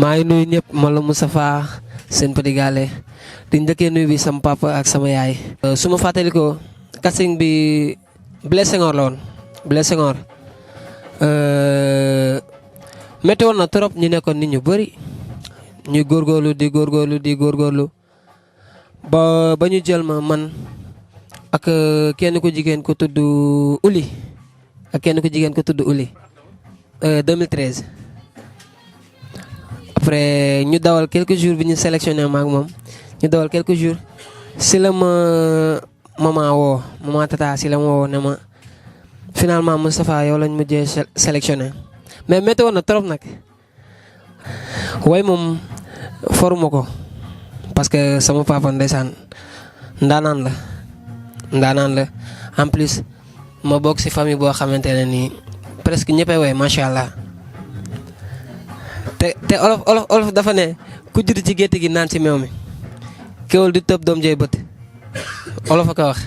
maa ngi nuyu ñëpp man la Moustapha seen Petit Gallé di njëkkee nuyu bi sama papa ak sama yaay. su ma fàttalikoo casting bi Blaise Senghor la woon Blaise Senghor métti woon na trop ñu nekkoon nit ñu bëri ñuy góorgóorlu di góorgóorlu ba ñu jël ma man ak kenn ku jigéen ko tudd Uli ak kenn ku jigéen ko tudd Uli 2013. Après ñu dawal quelques jours bi ñu sélectionné ma ak moom ñu dawal quelques jours si la ma maman Tata si la ma woo ne ma finalement Moustapha yow lañ mujjee sélectionné mais métti woon na trop nag way moom foruma ko parce que sama papa ndeysaan ndaanaan la en plus ma bokk si famille boo xamante ne nii presque ñëppay way macha allah. te olof dafa ne ku judd ci gétt gi naan ci meew mi kéwal di tëb doom jey bët olof a ko wax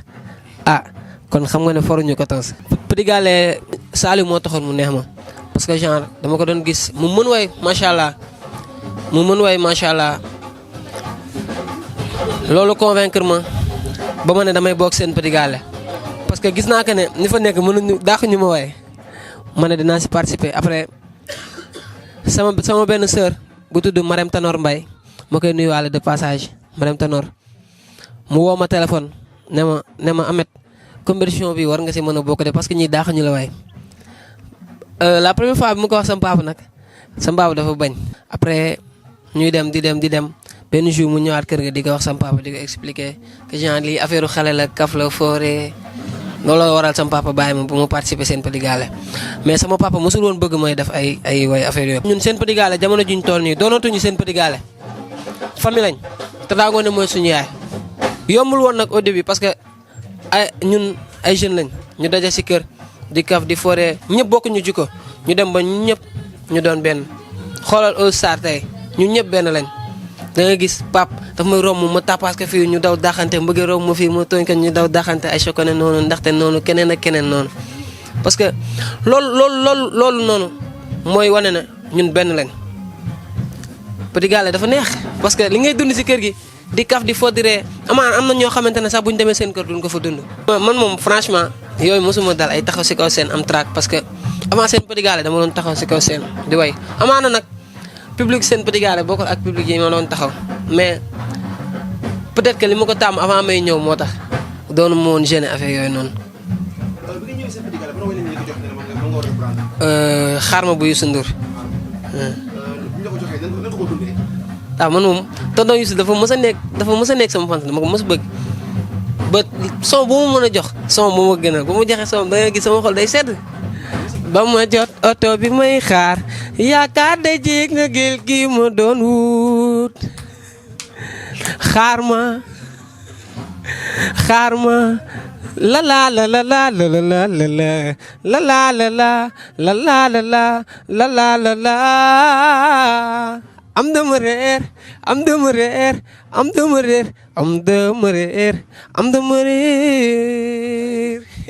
kon xam nga ne foruñu ko toos Petit Gallé Saliou moo taxoon mu neex ma parce que genre dama ko doon gis mu mën way macha allah loolu convaincre ma ba ma ne damay bokk seen Petit Gallé parce que gis naa que ne ni fa nekk mënuñu dàq ñu ma way ma ne dinaa si participer après sama benn sœur bu tudd Marème Tanor Mbaye ma koy nuyuwaale de passage Marème Tanor mu woo ma téléphone ne ma Ameth compétition bi war nga si mën a bokk de parce que ñi daax ñu la waay la première fois bi mu ko wax sama papa nag sama papa dafa bañ. après ñuy dem di dem benn jour mu ñëwaat kër ga di ko wax sama papa di ko expliquer que genre lii affaire xale la kaf la foore looloo waral sama papa bàyyi ma bu ma participer seen Petit Gallé mais sama papa mosul woon bëgg may def ay way affaire yooyu. ñun seen Petit Gallé jamono juñ toll nii doonatuñu seen Petit Gallé famille lañ Tata Ngoné mooy suñu yaay. yombul woon nag au début parce que ñun ay jeunes lañ ñu daje si kër di kaf di foree ñëpp bokkuñu jikko ñu dem ba ñëpp ñu doon benn xoolal au star tey ñun ñëpp benn lañ. da nga gis pap daf may romb ma tapas ko fii ñu daw daxante mbëggee romb ma fii ma tooñ ko ñu daw daxante ay choconé noonu ndaxte noonu keneen ak keneen noonu parce que loolu noonu mooy wane na ñun benn lañ Petit Gallé dafa neex parce que li ngay dund si kër gi di kaf di foddiree amaan am na ñoo xamante ne sax bu ñu demee seen kër duñ ko fa dund. man moom franchement yooyu mosuma dal ay taxaw si kaw seen am track parce que avant seen Petit Gallé dama doon taxaw si kaw seen di way amaana nag public seen Petit Gallé bokkul ak public yi ma doon taxaw mais peut-être que li ma ko tàmm avant may ñëw moo tax doonu ma woon gêné affaire yooyu noonu. xaar ma bu Youssou Ndour. man moom tonton Youssou dafa mës a nekk sama fan dama ko mës a bëgg ba son bu ma mën a jox son bu ma gënal bu ma joxee son da nga gis sama xol day sedd. ba ma jot oto bi may xaar yaakaar de jéeg nga gël gi ma doon wut xaar ma la la la la la la la la la la la la la la la am dama réer am dama réer am dama réer am dama réer am dama réer